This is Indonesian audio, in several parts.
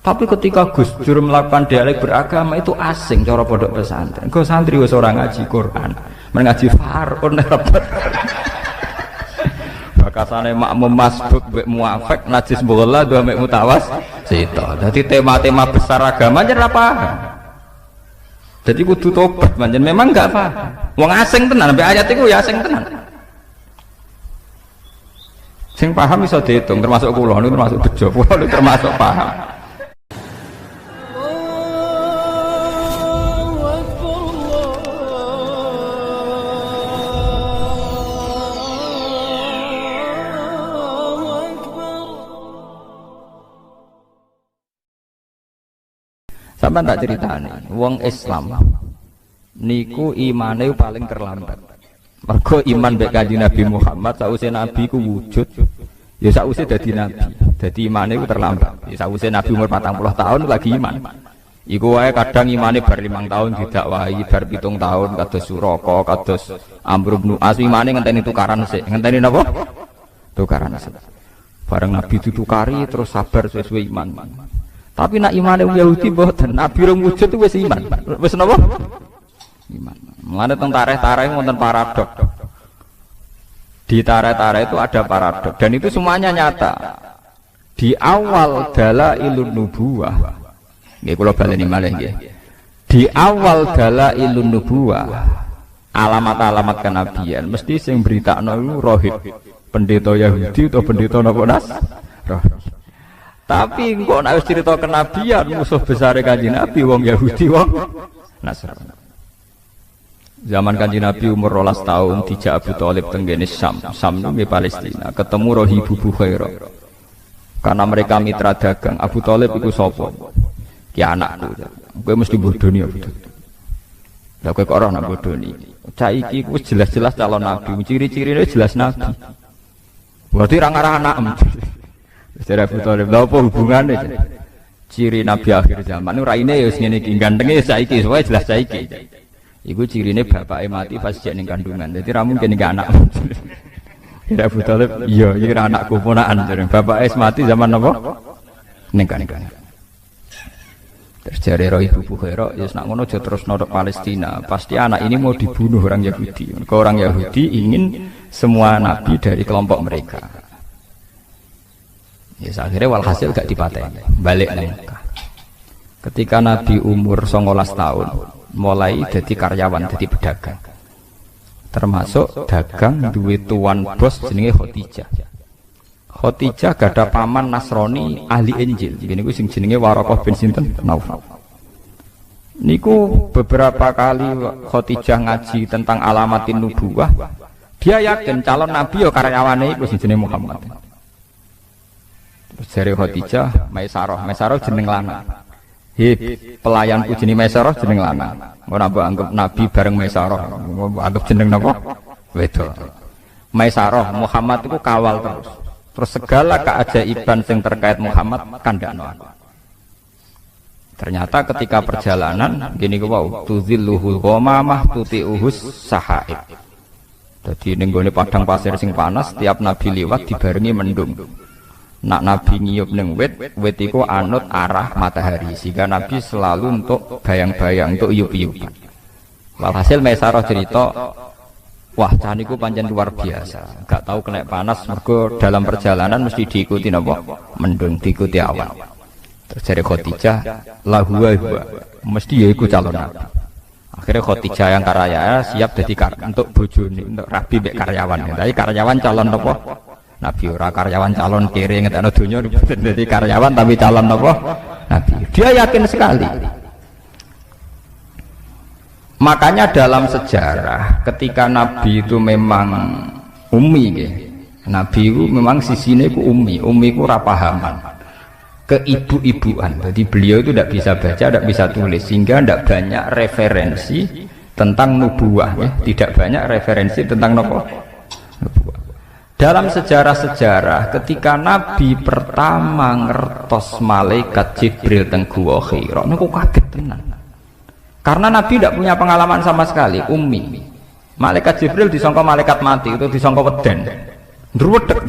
Tapi ketika Gus Dur melakukan dialek beragama itu asing cara pondok pesantren. Kok santri wis ora ngaji Quran, mengaji Fardhu repot. Bakasane makmum masbuk mbek muafek najis bola dua mek mutawas sita. Dadi tema-tema besar agama jan ora paham. Jadi kudu tobat pancen memang enggak paham. Wong asing tenan mbek ayat iku ya asing tenan. Sing paham iso diitung termasuk kula niku termasuk bejo, kula niku termasuk paham. Sampai tak ceritani, wong Islam niku imane paling terlambat. Mergo iman mbek Kanjeng Nabi Muhammad sausé Nabi ku wujud, ya sausé dadi nabi. Dadi imane ku terlambat. Ya sausé Nabi umur 40 tahun lagi iman. Iku wae kadang imane bar 5 tahun didakwahi, bar 7 tahun kados Suraka, kados Amr bin As imane ngenteni tukaran sik. Ngenteni napa? Tukaran sik. Bareng Nabi ditukari terus sabar sesuai iman. Tapi nak imane Yahudi mboten, Nabi rong wujud wis iman. Wis napa? Iman. Mulane teng tarikh-tarikh wonten paradok. Di tarikh-tarikh itu ada paradok dan itu semuanya nyata. Di awal dalailun nubuwah. Nggih kula baleni malih nggih. Di awal dalailun nubuwah, alamat-alamat kenabian mesti sing beritakno iku rohib. Pendeta Yahudi atau pendeta napa Nasrani. Tapi kok nek cerita kenabian musuh besar Kanjeng Nabi wong Yahudi wong Nasrani. Zaman Kanjeng Nabi umur 12 tahun dijak Abu Thalib tenggene Syam nang Palestina, ketemu Rohibu Bukhairah. Karena mereka mitra dagang, Abu Thalib iku sapa? Ki anakku. Kowe mesti bodoni Abu Thalib. Lah kowe kok ora nak bodoni. Cah iki wis jelas-jelas calon nabi, ciri-cirine jelas nabi. Berarti ra ngarah anak. Sejarah Abu Thalib, lha apa hubungane? Ciri nabi akhir zaman raine ya wis ngene iki, gantenge saiki, wae jelas saiki. Iku cirine bapake mati pas jek ning kandungan. Dadi ra mungkin iki anak. Kira Abu Thalib, iya iki ra anakku ponakan jare. Bapake wis mati zaman napa? Ning kandungan. Terus jare roh ibu Bukhairah, ya nak ngono aja terus nodok Palestina. Pasti anak ini mau dibunuh orang Yahudi. Orang Yahudi ingin semua nabi dari kelompok mereka. Ya akhirnya walhasil gak dipateni, balik nang Mekah. Ketika Nabi umur 19 tahun, mulai jadi karyawan, jadi pedagang. Termasuk dagang duwe tuan bos jenenge Khadijah. Khadijah gak ada paman Nasrani ahli Injil. Jadi niku sing jenenge Waraqah bin sinten Naufal. Niku beberapa kali Khadijah ngaji tentang alamatin nubuwah. Dia yakin calon nabi ya karyawane iku sing jenenge Muhammad. Jare Khadijah, Maisarah jeneng lanang. Pelayanku jeneng Maisarah jeneng lanang. Ora mbok anggap nabi bareng Maisarah. Anggap jeneng napa? Wedok. Maisarah Muhammad itu kawal terus. Terus segala keajaiban yang terkait Muhammad kandhakno aku. Ternyata ketika perjalanan gini ku wau, tuzilluhul ghamamah tuti'uhus sahaib. Dadi ning gone padang pasir sing panas, tiap nabi liwat dibarengi mendung. Nak nabi ngiyup ning wit iku anut arah matahari sehingga nabi selalu untuk bayang-bayang untuk iup-iupan. Walhasil Maisarah cerita, wah cah niku pancen luar biasa. Gak tahu kena panas mergo dalam perjalanan mesti diikuti napa? Mendung, diikuti awan. Terus jare Khadijah, huwa mesti ya iku calon nabi. Akhirnya Khadijah yang karya siap jadi untuk bojone, untuk rabi mbek karyawan. Tapi karyawan calon napa? Nabi ora karyawan calon kere ngetekno donya dadi karyawan tapi calon apa? Nabi. Dia yakin sekali. Makanya dalam sejarah ketika Nabi itu memang ummi nggih. Nabi itu memang sisine ku ummi. Ummi ku ora pahaman. Keibu-ibuan. Jadi beliau itu tidak bisa baca, tidak bisa tulis sehingga tidak banyak referensi tentang nubuwah ya. Tidak banyak referensi tentang apa? Nubuwah. Dalam sejarah-sejarah ketika Nabi pertama ngertos malaikat Jibril teng Gua Hira niku kaget tenan. Karena Nabi tidak punya pengalaman sama sekali, ummi. Malaikat Jibril disangka malaikat mati, itu disangka weden. Ndruwedeg.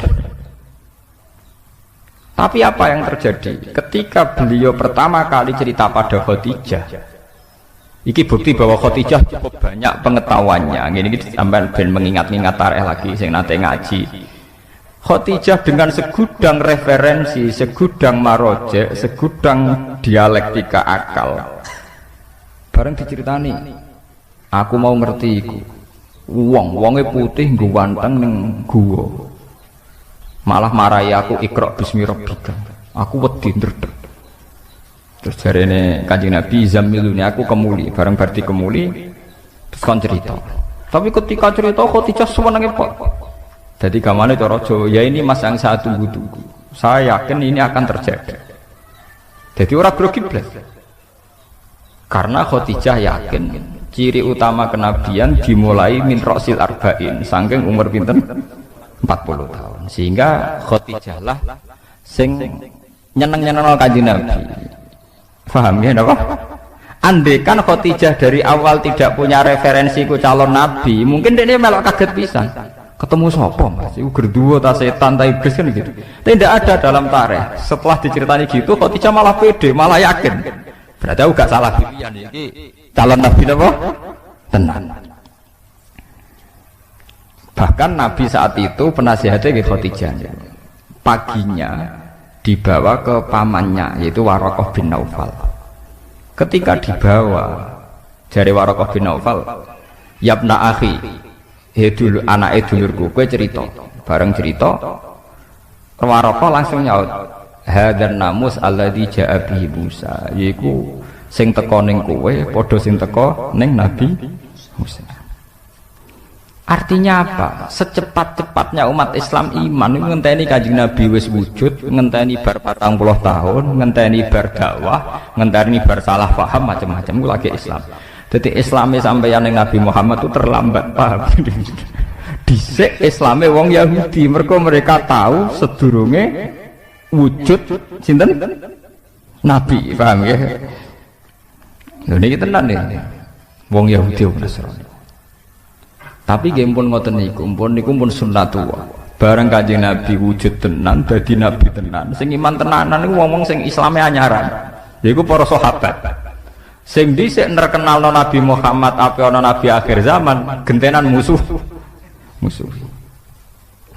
Tapi apa yang terjadi ketika beliau pertama kali cerita pada Khadijah? Iki bukti bahwa Khadijah cukup banyak pengetahuannya. Ini sampai ben mengingat-ingat tarikh lagi sing nate ngaji. Khadijah dengan segudang referensi, segudang marojek, segudang dialektika akal. Bareng diceritani, aku mau ngerti iku. Wonge putih nggo wanteng ning guwa. Malah marahi aku Iqra bismi rabbika. Aku wedi ndredeg. Terus jarene Kanjeng Nabi zamiluni aku kemuli, bareng berarti kemuli terus kon cerita. Tapi ketika cerita Khadijah sewenenge Pak. Jadi gamane cara Jawa, ya ini mas yang saya tunggu-tunggu. Saya yakin ini akan terjadi. Jadi orang grogi blas. Karena Khadijah yakin ciri utama kenabian dimulai min rosil arba'in, saking umur pinten 40 tahun. Sehingga Khadijah lah sing nyeneng-nyeneng Kanjeng Nabi. Paham ya napa? Andaikan Khadijah dari awal tidak punya referensi ku calon nabi, mungkin dia melok kaget pisan. Ketemu sapa Mas? Iku gerduwo ta setan ta iblis kan gitu. Tidak ada dalam tarikh. Setelah diceritani gitu Khadijah malah pede, malah yakin. Berarti aku gak salah pilihan iki. Calon nabi napa? Tenan. Bahkan Nabi saat itu penasihatnya ke Khadijah. Paginya dibawa ke pamannya yaitu Waraqah bin Naufal. Ketika dibawa jari Waraqah bin Naufal, "Yabna akhi, he dulu anake dulurku, kowe cerita." Bareng cerita, Waraqah langsung nyaut, "Hadzal namus alladzi ja'a bihi Musa." Yaiku sing teko ning kowe padha sing teko ning Nabi Musa. Artinya apa? Secepat-cepatnya umat Islam iman ngenteni Kanjeng Nabi wis wujud, ngenteni bar 40 tahun, ngenteni bar dakwah, ngenteni bar salah paham macam-macam ku lagi Islam. Jadi Islamnya sampeyan ning Nabi Muhammad itu terlambat, paham? Dhisik Islame wong Yahudi, mereka tahu sedurunge wujud sinten? Nabi, paham ya? Lha niki tenan nih. Wong Yahudi wong Nasrani. Tapi nggih pun ngoten niku pun sunnatullah. Bareng Kanjeng Nabi wujud tenan, dadi nabi tenan. Sing iman tenanan niku wong-wong sing Islame anyaran. Yaiku para sahabat. Sing dhisik nerkenalno Nabi Muhammad apa ana nabi akhir zaman, gentenan musuh.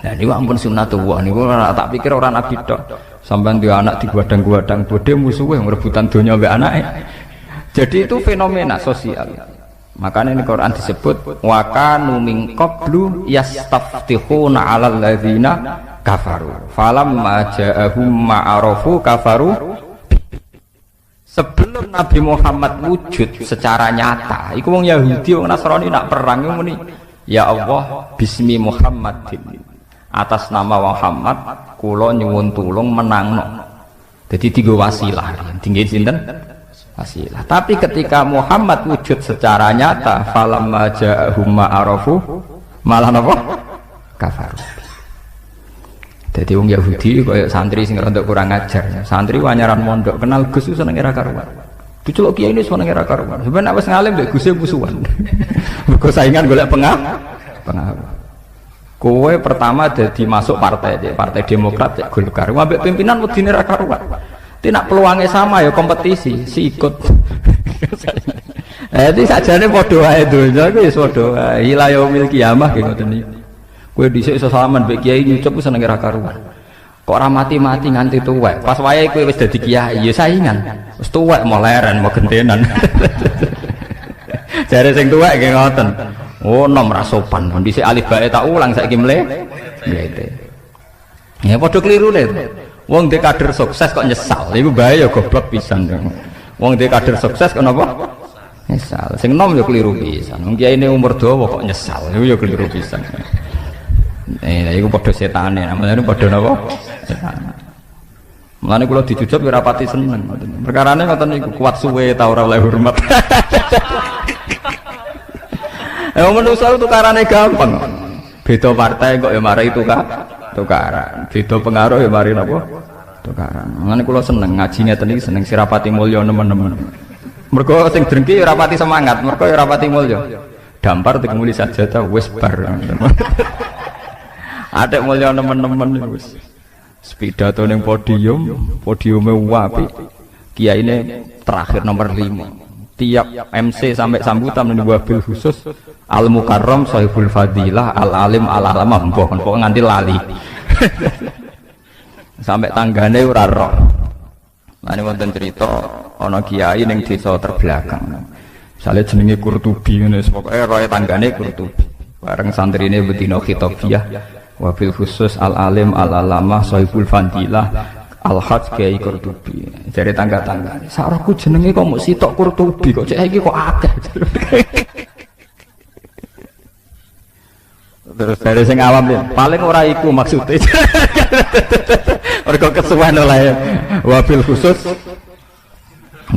Nah niku ampun sunnatullah niku tak pikir orang nabi tok. Sampeyan duwe anak digadang-gadang bodhe musuhe ngrebutan donya mbek anake. Jadi itu fenomena sosial. Makanya ini Quran disebut wa kanu min qablu yastaftihuna 'alal ladzina kafaru falamma ja'ahum ma'arafu kafaru. Sebelum Nabi Muhammad wujud secara nyata iku wong Yahudi wong Nasrani nak perang muni ya Allah bismi Muhammadin, atas nama Muhammad kula nyuwun tulung menangno. Jadi tiga wasilah tinggi sinten wasilah. Tapi ketika Muhammad wujud secara nyata falamma ja'ahum ma'arafu malah napa kafaru. Jadi wong Yahudi kaya santri sing rada kurang ajar. Santri wanyaran mondok kenal Gus seneng ora karuan. Diceluk kiai ini seneng ora karuan. Sampeyan wis ngalim mbek Gus musuhan. Mergo saingan golek pengaruh. Kowe pertama jadi masuk partai Demokrat cek Golkar. Ambek pimpinan wedine ra karuan. Tidak peluangnya sama ya kompetisi, si ikut. Jadi sajane padha wae donya iku wis padha wae. Ila yaumil qiyamah ki ngoten niku. Kowe dhisik iso salaman mbek kiai nyucup seneng ra karuan. Kok ora mati-mati nganti tuwek. Pas wayahe kowe wis dadi kiai ya saingan. Wis tuwek mau leren mau gentenan. Jare sing tuwek nggih ngoten. Oh nom ra sopan. Dhisik alif bae tak ulang saiki mlete. Ya padha klirune. Wong dhe kader sukses kok nyesal, iku bahaya goblok pisan. Wong dhe kader sukses kok napa? Nyesal. Sing nom ya keliru pisan. Wong kiai ini umur dawa kok nyesal, iku ya keliru pisan. Iku padha setane, namane padha napa? Setan. Mulane kula dicucup ora pati seneng. Perkarane ngoten niku kuat suwe ta ora oleh hormat. Manusa tukarane gampang. Beda partai kok ya mari tukaran. Beda pengaruh ya mari napa? Tukaran. Mangane kula seneng ngaji ngeten iki seneng sirapati mulya nemen-nemen. Mergo sing drengki ora pati semangat, mergo ora pati mulya. Dampar dikemuli saja ta wis bar. Adek mulya nemen-nemen wis. Pidato ning podiume wapi. Kiai ini terakhir nomor 5. Tiap MC sampai sambutan ning wabil khusus Al Mukarram Sahibul Fadilah Al Alim Al Alamah mbok nganti lali. Sampai tanggane ora roh. Lah ini wonten cerita ana kiai ning desa terbelakang. Misale jenenge Qurtubi ngene pokoke roe tanggane Qurtubi. Bareng santrine betina khitabiyah wabil khusus Al Alim Al Alamah Sahibul Fadilah Al-Hajj Kiai Qurtubi. Jare tangga-tanggane, "Sakroku jenenge kok mung sitok Qurtubi, kok cek iki kok akeh." Terus dari sing awam ya, paling ora iku maksudnya. Mergo kesuwen oleh wabil khusus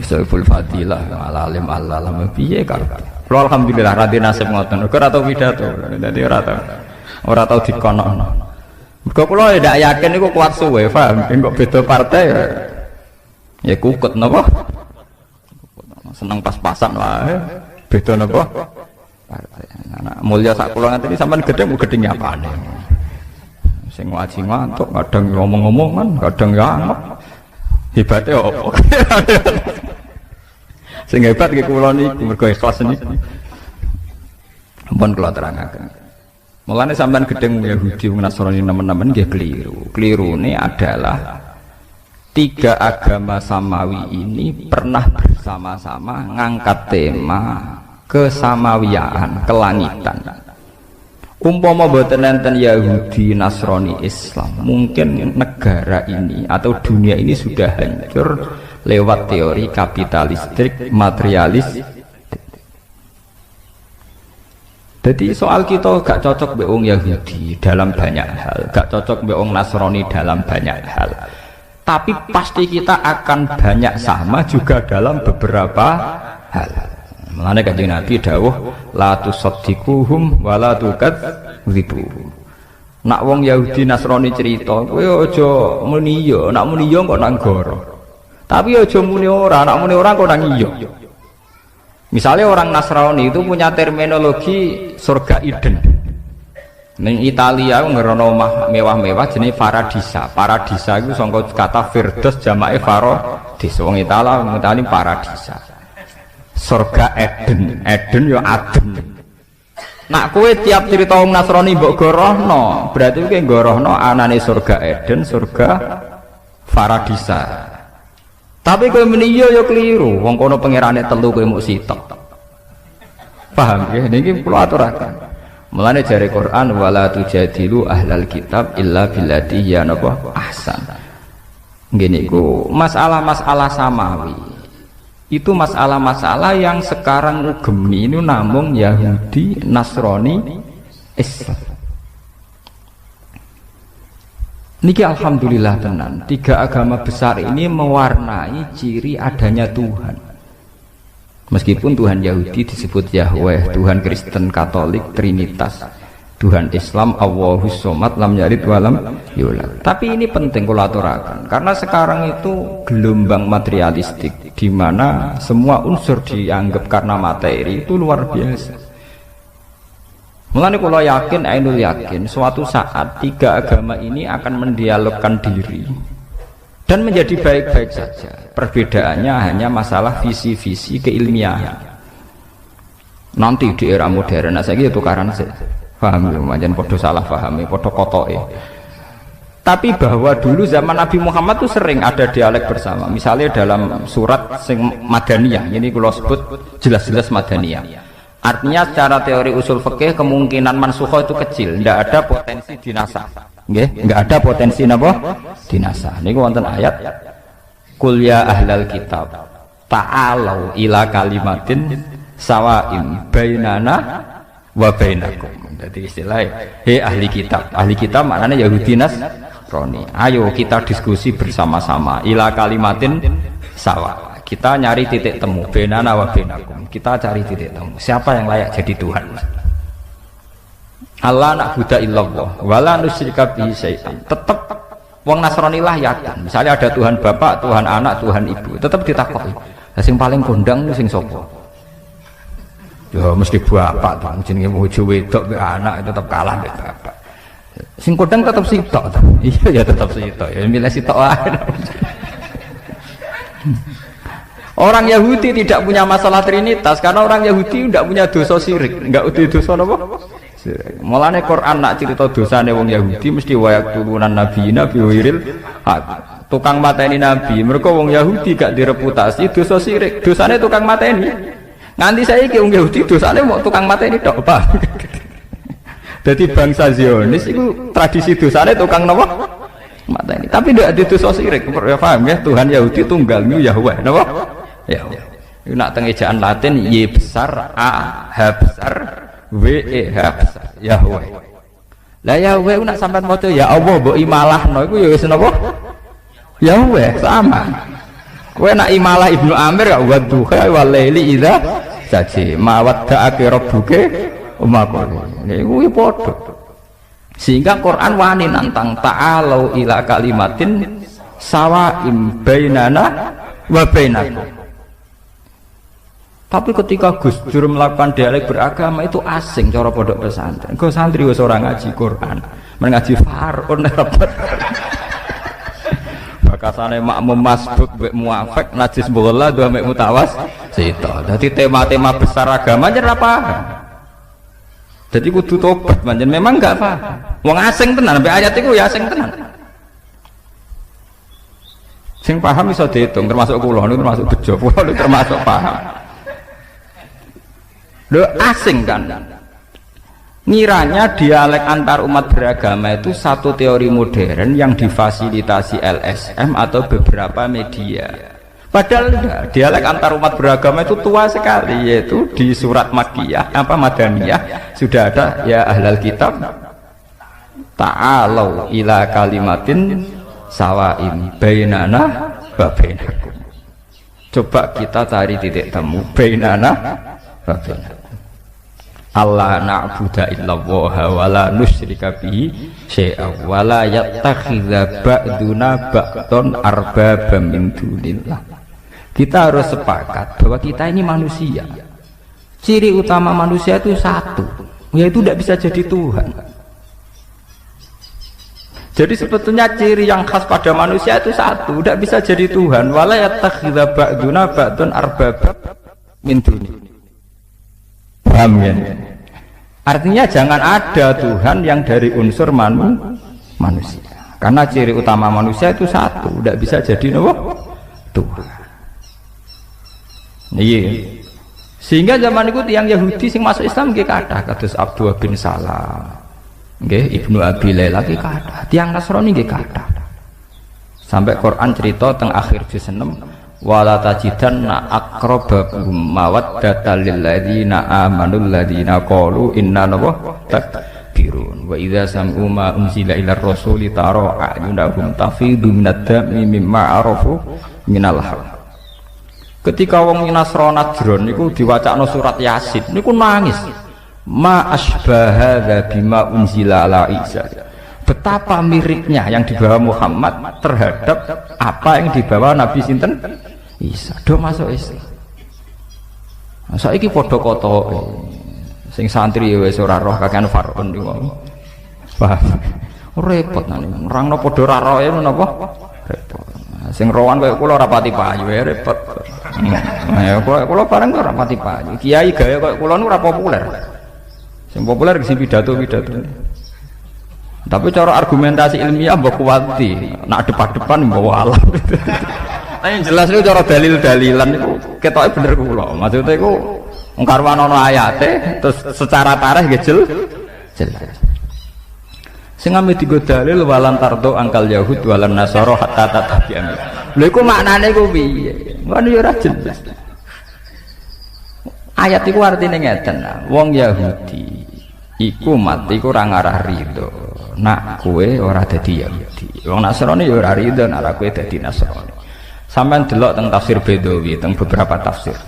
Sahibul Fadilah Al-Alim Al-Alamah piye karepe. Kulo alhamdulillah radi nasib ngoten. Ora tau pidato, dadi ora tau dikonokno. Mergo kula ndak yakin niku kuat suwe, paham? Kok beda partai ya kukut napa? Seneng pas-pasan wae. Beda napa? Partai. Anak mulya sak kula ngene iki sampean gedhe mu gedhe nyapane. Sing ngaji ngantuk, kadang ngomong-ngomongan, kadang ya anggap. Hebate opo? Sing hebat iki kula niku mergo ikhlas niku. Ampun kula terangaken. Mulane sampean gedeng Yahudi wong Nasrani nemen-nemen nggih keliru. Kelirune adalah 3 agama samawi ini pernah bersama-sama ngangkat tema kesamawiyaan, kelangitan. Umpama boten enten Yahudi, Nasrani, Islam, mungkin negara ini atau dunia ini sudah hancur lewat teori kapitalistik, materialis. Jadi soal kita gak cocok mbek wong Yahudi dalam banyak hal, gak cocok mbek wong Nasrani dalam banyak hal. Tapi pasti kita akan banyak sama juga dalam beberapa hal. Mulane Kanjeng Nabi dawuh la tusaddiquhum wa la tukadzibuhum. Nak wong Yahudi Nasrani cerita, kowe aja muni iya, nak muni iya kok nang goro. Tapi aja muni ora, nak muni ora kok nang iya. Misalnya orang Nasrani itu punya terminologi surga Eden. Ning Italia ngerono omah mewah-mewah jenenge Paradisa. Paradisa itu sangka kata Firdaus jamake Faradis. Wong Italia mutane Paradisa. Surga Eden, Eden ya Aden. Nak kowe tiap cerita wong Nasrani mbok gorohno, berarti kowe gorohno anane surga Eden, surga Paradisa. Tapi kowe meni yo keliru, wong kono pangerane telu kowe muk sitok. Paham ya? Niki kula aturaken. Mulane jare Quran wala tujadilu ahlal kitab illa billati hiya ahsan. Nggih niku masalah-masalah samawi. Itu masalah-masalah yang sekarang ugemi ini namung Yahudi, Nasrani, Islam. Niki alhamdulillah tenan, 3 agama besar ini mewarnai ciri adanya Tuhan. Meskipun Tuhan Yahudi disebut Yahweh, Tuhan Kristen Katolik Trinitas, Tuhan Islam Allahus Somad lam yalid walam yulad. Tapi ini penting kula aturaken karena sekarang itu gelombang materialistik di mana semua unsur dianggap karena materi itu luar biasa. Mulane kula yakin, ainul yakin, suatu saat 3 agama ini akan mendialogkan diri dan menjadi baik-baik saja. Perbedaannya hanya masalah visi-visi keilmiahan. Nanti di era modern, saiki tukaran sih. Paham ya, macam podo salah pahami, podo kotoke. Tapi bahwa dulu zaman Nabi Muhammad itu sering ada dialek bersama. Misalnya dalam surat sing Madaniyah, ini kula sebut jelas-jelas Madaniyah. Artinya secara teori usul fikih kemungkinan mansukhoh itu kecil, tidak ada potensi dinasah. Nggih, enggak ada potensi napa? Dinasah. Niku wonten ayat Qul ya ahlal kitab ta'alau ila kalimatin sawa'im bainana wa bainakum. Jadi istilahnya he ahli kitab. Ahli kitab maknanya Yahudi Nasrani. Ayo kita diskusi bersama-sama ila kalimatin sawa. Kita nyari titik temu bainana wa bainakum. Kita cari titik temu. Siapa yang layak jadi Tuhan? Allah na'budu illallah wa la nusyrika bihi syai'an. Tetap wong Nasrani lah yakin. Misalnya ada Tuhan Bapak, Tuhan Anak, Tuhan Ibu, tetap ditakoki. Lah sing paling kondang sing sapa? Ya mesti bapak, jenenge bojo wedok anak tetap kalah mbek bapak. Sing kodang tetap sitok. Iya ya tetap sitok. Ya milih sitok ae. Orang Yahudi tidak punya masalah trinitas karena orang Yahudi tidak punya dosa syirik, enggak ada dosa apa? Syirik. Mulane Quran nak cerita dosane wong Yahudi mesti wayak turunan nabi wiril hak. Tukang mateni nabi, mereka wong Yahudi gak direputasi dosa syirik, dosane tukang mateni. Nganti saiki wong Yahudi dosane mau tukang mateni tok, Pak. Jadi bangsa Zionis itu tradisi dosane tukang napa? Mateni. Tapi tidak ada dosa syirik. Ya paham ya, Tuhan Yahudi tunggal Yahweh, napa? Ya, itu nak tengejaan Latin Y besar, A H besar, W E H besar, Yahweh. Lah Yahweh nak sampean maca ya Allah mbok imalahno iku ya wis napa? Yahweh sama. Kowe nak imalah Ibnu Amir ya wa duha wal laili idza saji ma wadda'aka rabbuka wa ma qala. Niku padha. Sehingga Quran wani nantang ta'alau ila kalimatin sawa'im bainana wa bainakum. Tapi ketika Gus Dur melakukan dialek beragama itu asing cara pondok pesantren. Kau santri wis ora ngaji Quran, mengaji Faraun rapat. Bakasane makmum masbuk mbek muafek najis bola dua mek mutawas sito. Dadi tema-tema besar agama ora paham. Jadi kudu tobat pancen memang enggak paham. Wong asing tenan sampai ayat iku ya asing tenan. Sing paham iso diitung termasuk kula niku termasuk bejo, kula niku termasuk paham. Lo asing kan? Ngiranya dialek antar umat beragama itu satu teori modern yang difasilitasi LSM atau beberapa media. Padahal enggak, dialek antar umat beragama itu tua sekali, yaitu di surat Makkiyah Madaniyah sudah ada ya ahlal kitab ta'alau ila kalimatin sawa'in bainana wa bainakum. Coba kita cari titik temu bainana wa bainakum. Allah na'budu illallah wa la nusyrika bihi syai'a wa la yattakhidza ba'duna ba'dun arbabam min dunillah. Kita harus sepakat bahwa kita ini manusia. Ciri utama manusia itu satu, yaitu tidak bisa jadi Tuhan. Jadi sebetulnya ciri yang khas pada manusia itu satu, tidak bisa jadi Tuhan. Wa la yattakhidza ba'duna ba'dun arbabam min dunillah. Paham ya? Artinya jangan ada Tuhan yang dari unsur manusia. Karena ciri utama manusia itu satu, tidak bisa jadi Tuhan. Iya. Sehingga zaman itu tiang Yahudi sing masuk Islam nggih kathah kados Abdullah bin Salam. Nggih Ibnu Abi Laila nggih kathah. Tiang Nasrani nggih kathah. Sampai Quran cerita teng akhir juz 6 wala tajidanna aqrabahum mawaddatal lil ladzina amanu alladzina qalu inna takbirun wa idza sam'u ma unzila ila rasuli tara a'yunahum tafidu minad dami mimma arafu minal haq. Ketika wong Nasrani Najran niku diwacakno surat Yasin niku nangis ma asbaha bima unzila ala Isa. Betapa miripnya yang dibawa Muhammad terhadap apa yang dibawa Nabi sinten Isa. Do masuk Islam. Saiki padha kotoke. Sing santri wis ora roh kakean Faraun niku. Paham. Repot nang nerangno padha ora roe menapa? Repot. Sing rowan kaya kula ora pati payu ya repot. Ya kula bareng ora pati payu. Kiai gaya kaya kula niku ora populer. Sing populer sing pidato-pidato. Tapi cara argumentasi ilmiah mbok kuwati, nak depan-depan mbok alam. Nah yang jelas itu cara dalil-dalilan itu ketoke bener kula. Maksudnya iku wong karwan ana ayate terus secara tarikh nggih jelas. Sing ame digo dalil walan tardo angkal yahud walan nasara hatta tatabi'an. Lha iku maknane iku piye? Ngono ya ora jelas. Ayat iku artine ngeten, wong Yahudi iku mati iku ora ngarah rido. Nak kowe ora dadi Yahudi. Wong Nasrani ya ora rido nek kowe dadi Nasrani. Sampeyan delok teng tafsir Bedawi teng beberapa tafsir.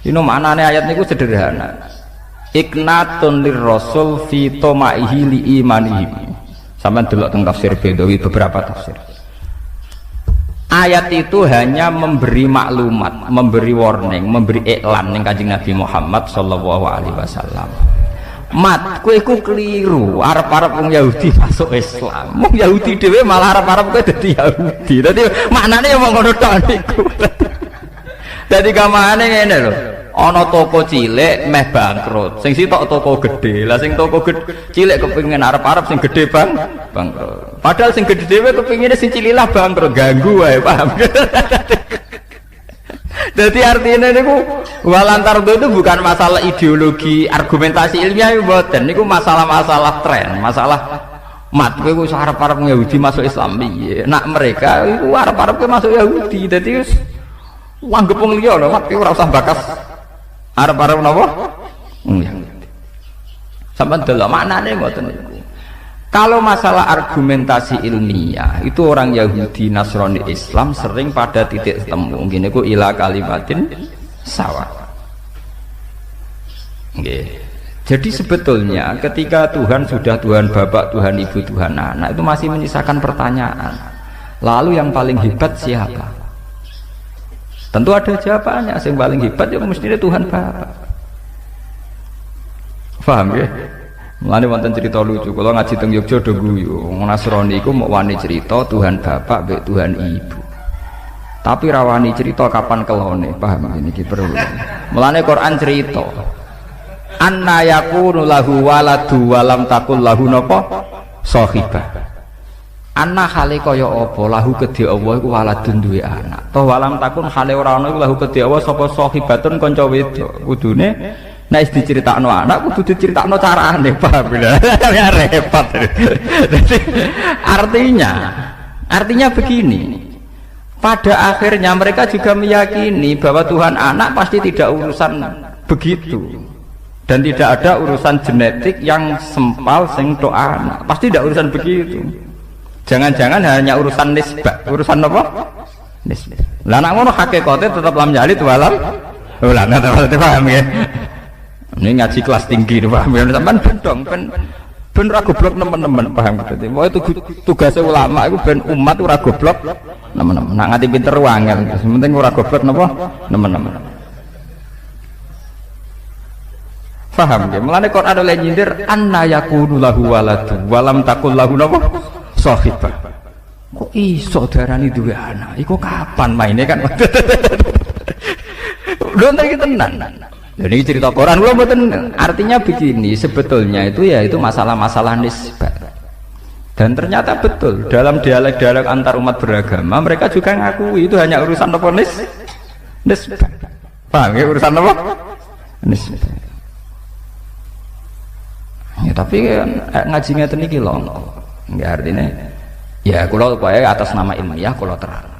Ini maknane ayat niku sederhana. Iknatun lirrasul fi tomaihi li imanihim. Sampeyan delok teng tafsir Bedawi beberapa tafsir. Ayat itu hanya memberi maklumat, memberi warning, memberi iklan ning Kanjeng Nabi Muhammad sallallahu alaihi wasallam. Mat, kowe iku keliru. Arep-arep wong Yahudi masuk Islam. Wong Yahudi dhewe malah arep-arep kowe dadi Yahudi. Dadi maknane ya wong ngono tok niku. Dadi gamane ngene lho. Ana toko cilik meh bangkrut. Sing sitok toko gede. Lah sing toko cilik kepengin arep-arep sing gede bangkrut. Padahal sing gede dhewe kepengine sing cililah bangkrut, ganggu wae, paham. Jadi artinya niku walantar itu bukan masalah ideologi, argumentasi ilmiah mboten. Niku masalah-masalah tren, masalah mat kowe wis arep-arep Yahudi masuk Islam piye. Nak mereka iku arep-arep masuk Yahudi. Dadi wis anggap wong liya lho, mat kowe ora usah bakas arep-arep napa? Yahudi. Sampeyan delok maknane mboten niku. Kalau masalah argumentasi ilmiah itu orang Yahudi, Nasrani, Islam sering pada titik temu. Gini ku ila kalimatin sawa. Okay. Jadi sebetulnya ketika Tuhan sudah Tuhan Bapak, Tuhan Ibu, Tuhan Anak itu masih menyisakan pertanyaan. Lalu yang paling hebat siapa? Tentu ada jawabannya. Yang paling hebat ya mestinya Tuhan Bapak. Paham ya? Mulane wonten cerita lucu, kalau ngaji teng Yogya do guyu, Nasrani iku mau wani cerita Tuhan Bapak mbek Tuhan Ibu. Tapi rawani cerita kapan kelone, paham ini ki perlu. Mulane Quran cerita anna yakunu lahu waladu walam takul lahu napa sahibah. Anna hale kaya apa lahu kedhe Allah iku waladun duwe anak. Toh walam takun hale ora ana iku lahu kedhe Allah sapa sahibatun kanca wedok. Kudune nek diceritakno anak kudu diceritakno carane, paham ya? Repot. Jadi artinya begini. Pada akhirnya mereka juga meyakini bahwa Tuhan anak pasti tidak urusan begitu. Dan tidak ada urusan genetik yang sempal sing tok anak. Pasti tidak urusan begitu. Jangan-jangan hanya urusan nisbah. Urusan apa? Nisbah. Lah nek ngono hakikate tetap lam yalid walam. Lah nggak paham ya? Ini ngaji kelas tinggi nih, paham ya? Sampean bendong, ben ora goblok teman-teman, paham berarti. Mau itu tugasnya ulama itu ben umat ora goblok teman-teman. Nak nganti pinter wangel, penting ora goblok napa teman-teman. Paham ya? Mulane Quran oleh nyindir anna yakunu lahu waladu walam takul lahu napa sahibah. Kok iso darani duwe anak? Iku kapan maine kan? Lho iki tenan. Jadi cerita Quran belum betul. Artinya begini, sebetulnya itu masalah-masalah nisbah. Dan ternyata betul dalam dialek-dialek antar umat beragama mereka juga ngakui itu hanya urusan apa nisbah. Paham ya urusan apa? Nisbah. Ya, tapi ngaji ngeten iki lho. Enggak artinya ya kula pokoke atas nama ilmiah kula terang.